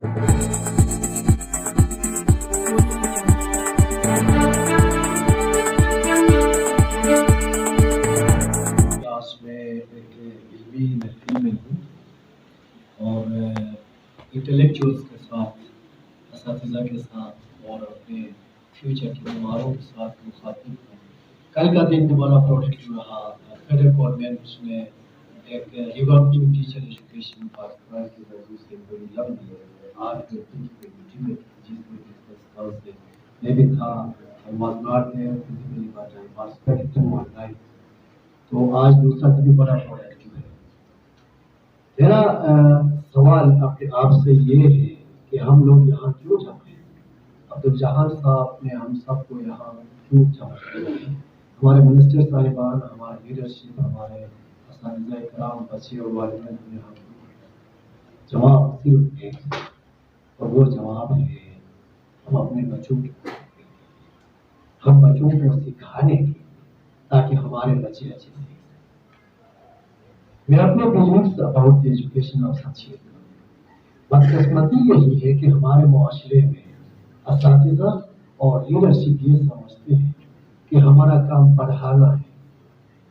Class میں ایک علمی محفل میں ہوں اور انٹلیکچوئلس کے ساتھ، اساتذہ کے ساتھ اور اپنے فیوچر کے ہماروں کے ساتھ مخاطب ہوں۔ کل کا دن بڑا پروڈکٹیو رہا۔ فیڈرل گورنمنٹ نے ایک ریوامپنگ ٹیچر ایجوکیشن پاکستان کے موضوع سے بڑی لمبی آج کے دن کی میٹنگ میں جس میں میں بھی تھا، was not there physically but I was spectating online۔ تو آج دوسرا دن بڑا پروڈکٹیو ہے۔ میرا سوال اپنے آپ سے یہ ہے کہ ہم لوگ یہاں کیوں جمع ہیں؟ عبدالجہان صاحب نے ہم سب کو یہاں کیوں جمع کیا ہے؟ ہمارے منسٹر صاحبان، ہمارے لیڈرشپ، ہمارے اساتذہ کرام، بچے اور والدین نے ہم جواب صرف ایک ہے، اور وہ جواب ہے ہم اپنے بچوں کے ہم بچوں کو سکھانے کے تاکہ ہمارے بچے اچھے سیکھ سکیں۔ میں اپنے beliefs about the education of سچیت، بدقسمتی یہی ہے کہ ہمارے معاشرے میں اساتذہ اور لیڈرشپ یہ سمجھتے ہیں کہ ہمارا کام پڑھانا ہے۔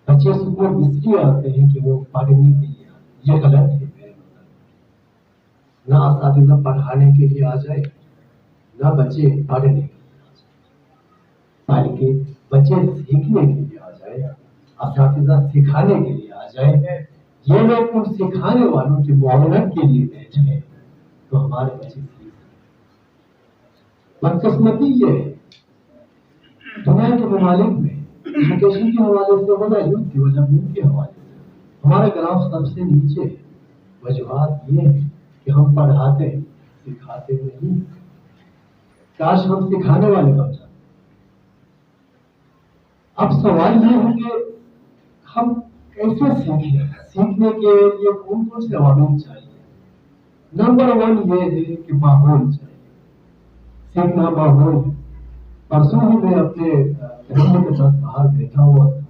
بچے اسکول اس لیے آتے ہیں کہ وہ پڑھنے کے لیے آتے ہیں۔ یہ غلط ہے میرے مطابق۔ نہ اساتذہ پڑھانے کے لیے آ جائے، نہ بچے پڑھنے کے لیے آ جائے، بلکہ بچے سیکھنے کے لیے آ جائے، اساتذہ سکھانے کے لیے آ جائے۔ یہ لوگ ان سکھانے والوں کی معاونت کے لیے بیٹھے تو ہمارے بچے سیکھ سکیں۔ بدقسمتی یہ ہے دنیا کے ممالک میں ایجوکیشن کے حوالے سے ہوگا، یوتھ ڈیولپمنٹ کے حوالے سے ہمارا گراف سب سے نیچے ہے۔ وجوہات یہ ہے کہ ہم پڑھاتے ہیں، سکھاتے نہیں۔ کاش ہم سکھانے والے بن جاتے۔ اب سوال یہ ہے کہ ہم کیسے سیکھیں؟ سیکھنے کے لیے کون کون سے عوامل چاہیے؟ نمبر 1 یہ ہے کہ ماحول چاہیے۔ سیکھنا ماحول ہے۔ پرسوں ہی میں اپنے فیملی کے ساتھ باہر بیٹھا ہوا تھا،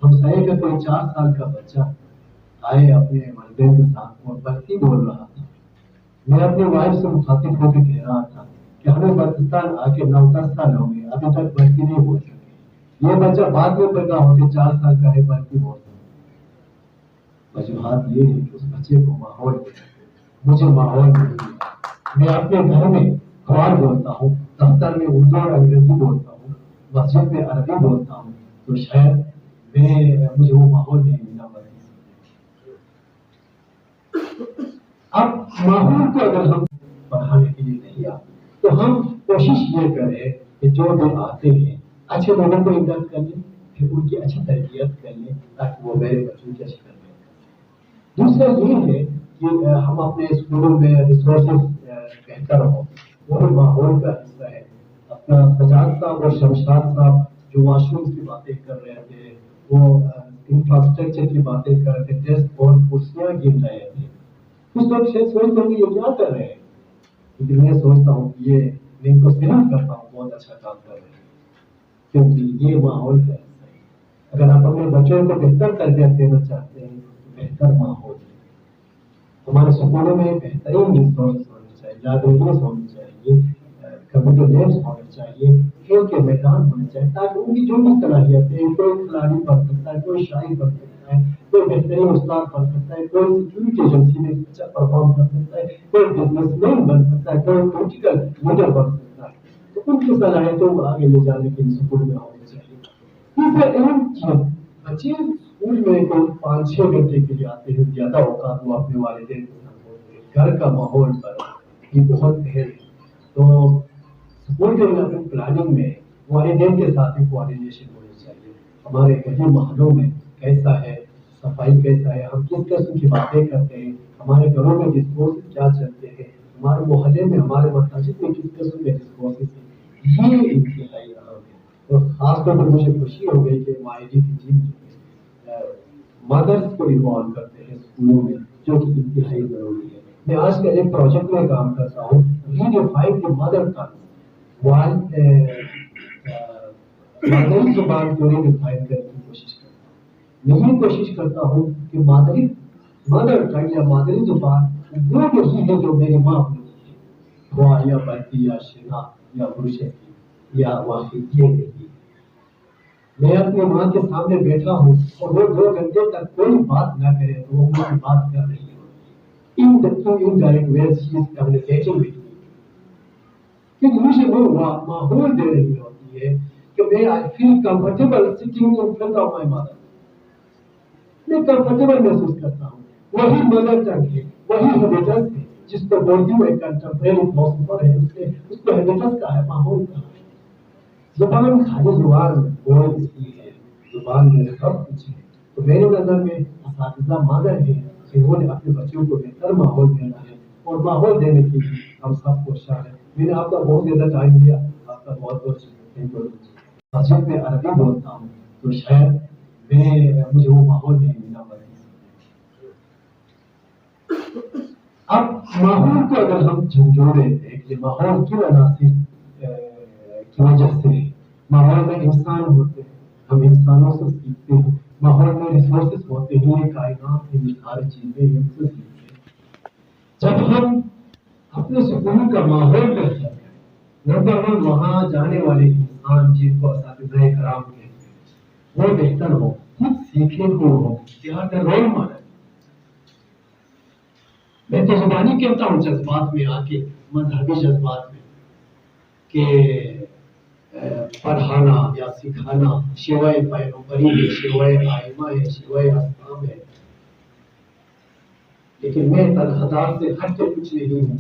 ہم سائے کا کوئی 4 سال کا بچہ آئے اپنے والدین کے ساتھ اور برقی بول رہا تھا۔ میں اپنی وائف سے مخاطب ہو کے کہہ رہا تھا کہ ہمیں پاکستان آ کے 9-10 سال ہو گئے، ابھی تک برقی نہیں بول سکے۔ یہ بچہ بعد میں پیدا ہو کے 4 سال کا ہے، برقی بول سکے۔ وجوہات یہ ہے کہ اس بچے کو ماحول مجھے ماحول نہیں ملا۔ میں اپنے گھر میں قرآن بولتا ہوں، دفتر میں اردو اور انگریزی بولتا ہوں، مسجد میں عربی بولتا ہوں، تو شاید مجھے وہ ماحول نہیں ملا۔ اب ماحول کو اگر ہم پڑھانے کے لیے نہیں آتے تو ہم کوشش یہ کریں کہ جو بھی آتے ہیں اچھے لوگوں کو انڈکٹ کر لیں، پھر ان کی اچھی تربیت کر لیں تاکہ وہ میرے بچوں کی اچھی تربیت کریں۔ دوسرا یہ ہے کہ ہم اپنے اسکولوں میں ریسورسز بہتر ہوں، وہ بھی ماحول کا حصہ ہے۔ اپنا سجاد صاحب اور شمشاد صاحب جو واش رومس کی باتیں کر رہے تھے، وہ انفراسٹرکچر کی باتیں کر رہے تھے، ڈیسک اور کرسیاں گن رہے تھے۔ کچھ لوگ سوچتے ہیں کہ یہ کیا کر رہے ہیں، لیکن میں سوچتا ہوں کہ یہ میں ان کو سلام کرتا ہوں، بہت اچھا کام کر رہے ہیں، کیونکہ یہ ماحول کا حصہ ہے۔ اگر آپ اپنے بچوں کو بہتر تربیت دینا چاہتے ہیں تو بہتر ماحول ہے۔ ہمارے اسکولوں میں بہترین ریسورسز ہونے چاہیے، لائبریریز ہونی چاہیے، کمپیوٹر لیبس ہونے چاہیے، کھیل کے میدان ہونے چاہیے، تاکہ ان کی جو بھی صلاحیتیں، کوئی کھلاڑی بن سکتا ہے، کوئی شاعر بن سکتا ہے، کوئی بہترین استاد بن سکتا ہے، کوئی سیکورٹی ایجنسی میں اچھا پرفارم کر سکتا ہے، کوئی بزنس مین بن سکتا ہے، کوئی پولیٹیکل لیڈر بن سکتا ہے، تو ان کی صلاحیتوں کو آگے لے جانے کے لیے اسکول میں ہونے چاہیے۔ تیسرا اہم چیز، بچے اسکول میں کوئی 5-6 گھنٹے کے لیے آتے ہیں، زیادہ اوقات وہ اپنے والدین کے ساتھ ہوتے ہیں۔ گھر کا ماحول یہ بہت اہم ہے۔ تو اسکول ڈیولپمنٹ پلاننگ میں والدین کے ساتھ بھی کوآرڈینیشن ہونی چاہیے۔ ہمارے گلی محلوں میں کیسا ہے، صفائی کیسا ہے، ہم کس قسم کی باتیں کرتے ہیں، ہمارے گھروں میں ڈسکورسز کیا چلتے ہیں، ہمارے محلے میں، ہمارے مساجد میں کس قسم کے ڈسکورسز ہیں، یہ انتہائی اہم ہے۔ اور خاص طور پر مجھے خوشی ہو گئی کہ معاہدے کی ٹیم مدرس کو انوالو کرتے ہیں اسکولوں میں، جو کہ انتہائی ضروری ہے۔ میں آج کل ایک پروجیکٹ میں کام کرتا ہوں، ریڈیفائن دی مدر ٹنگ، مادری زبان کو ریڈیفائن کرنے کی کوشش کرتا ہوں۔ میں یہ کوشش کرتا ہوں کہ مدر ٹنگ یا مادری زبان وہ نہیں ہے جو میری ماں بولتی ہے، فتوا یا بدی یا شنا یا برشتی یا واقعی یہ نہیں. میں اپنی ماں کے سامنے بیٹھا ہوں اور وہ 2 گھنٹے تک کوئی بات نہ کرے تو وہ مجھے بات کر رہی ہے. ان the two indirect ways she is communicating with me. کہ مجھے وہ ماحول دے رہی ہوتی ہے کہ میں I feel comfortable sitting in front of my mother. میں کمفرٹیبل محسوس کرتا ہوں. وہی مدر ٹنگ ہے, وہی ہیبیٹس ہے جس کو بولتی ہوئے کنٹمپریری فلسفر ہے. اس کو ہیبیٹس کا ہے, ماحول کا ہے. زبان خالی زبان بول اس کی ہے, زبان میں سب کچھ ہے. تو میری نظر میں اساتذہ مادر ہے, جنہوں نے اپنے بچوں کو بہتر ماحول دینا ہے, اور ماحول دینے کے لیے ہم سب کو شامل ہیں. میں نے آپ کا بہت زیادہ ٹائم دیا, آپ کا بہت بہت شکریہ. مسجد میں عربی بولتا ہوں تو شاید مجھے وہ ماحول نہیں ملا پڑے. اب ماحول کو اگر ہم جھنجھوڑے ہیں کہ ماحول کن عناصر کی وجہ سے ماحول میں انسان ہوتے ہیں, ہم انسانوں سے سیکھتے ہیں. ماحول میں ریسورسز ہوتے ہیں, یہ کائنات میں ساری چیزیں ہم سے سیکھتے ہیں. جب ہم اپنے سکون کا ماحول بہتر کریں, نمبر 1 وہاں جانے والے انسان جن کو اساتذہ کرام کہتے ہیں وہ بہتر ہو, خود سیکھنے کو ہو, یہاں کا رول ماڈل. میں تو زبانی کہتا ہوں جذبات میں آ کے, مذہبی جذبات میں, کہ پڑھانا یا سکھانا شیوائے پیغمبری ہے, شیوائے آئمہ ہے, شیوائے اصحاب ہے. لیکن میں تنخواہ سے ہٹ کے کچھ نہیں ہوں.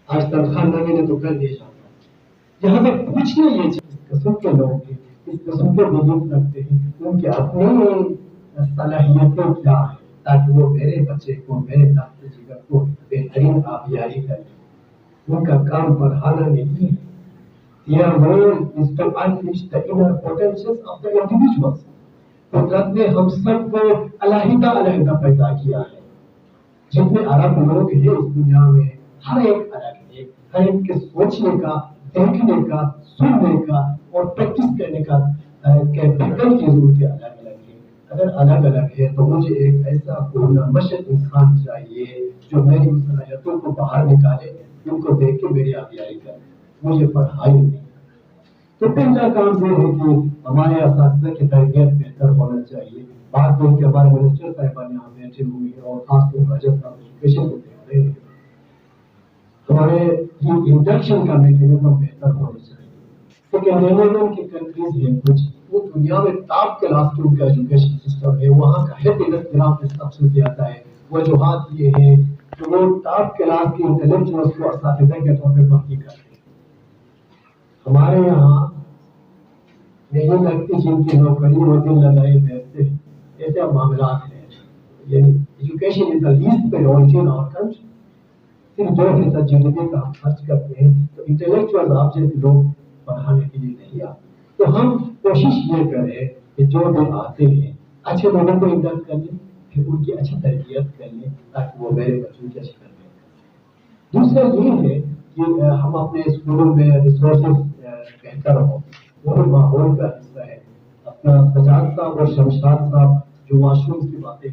آج تنخواہ نہ ملے تو کل دے جاتا ہوں. یہاں پر پوچھنا یہ اس قسم کے لوگ ہیں, اس قسم کے بزرگ رکھتے ہیں, ان کے اپنی صلاحیتیں کیا ہیں تاکہ وہ میرے بچے کو, میرے دانت جگر کو بہترین آبیاری کریں. ان کا کام پڑھانا نہیں ہے. Their role is to unleash the inner potentials of the individuals. قدرت نے ہم سب کو علیحدہ علیحدہ پیدا کیا ہے. جتنے عرب لوگ ہیں اس دنیا میں, ہر ایک الگ ہے. ہر ایک کے سوچنے کا, دیکھنے کا, سننے کا اور پریکٹس کرنے کا پھکر کی ضرورت الگ الگ ہے. اگر الگ الگ ہے تو مجھے ایک ایسا پرنمشق انسان چاہیے جو میری صلاحیتوں کو باہر نکالے, ان کو دیکھ کے میری آبیاری کرے, مجھے پڑھائی نہیں. تو پہلا کام یہ ہے کہ ہمارے اساتذہ کی تربیت بہتر ہونا چاہیے. بات دن کے ہمارے منسٹر صاحبان یہاں بیٹھے ہوئے ہیں اور خاص طور پر رجب صاحب ایجوکیشن کو دیکھ رہے ہیں. ہمارے یہ انڈکشن کا میکینزم بہتر ہونا چاہیے. لیکن نیدرلینڈ کی کنٹریز ہیں کچھ, وہ دنیا میں ٹاپ کلاس کے ان کا ایجوکیشن سسٹم ہے. وہاں کا ہیپینس گراف سب سے زیادہ ہے. وجوہات یہ ہیں کہ وہ ٹاپ کلاس کے انٹلیکچوئلس کو اساتذہ کے طور پہ بھرتی کرتے ہیں. ہمارے یہاں نہیں لگتی جن کی نوکری وہ دن لگائے بیٹھتے ہیں, ایسے معاملات ہیں. یعنی education is the least priority in our country. صرف 2% GDP کا ہم خرچ کرتے ہیں, تو انٹلیکچوئل آپ جیسے لوگ پڑھانے کے لیے نہیں آتے. تو ہم کوشش یہ کریں کہ جو لوگ آتے ہیں اچھے لوگوں کو انڈکٹ کر لیں, پھر ان کی اچھی تربیت کر لیں تاکہ وہ میرے بچوں کی اچھی تربیت کریں. دوسرا یہ ہے کہ ہم اپنے اسکولوں میں ریسورسز بہتر ہوں, وہ ماحول کا حصہ ہے. اپنا سجاد صاحب اور شمشاد صاحب جو واش رومس کی باتیں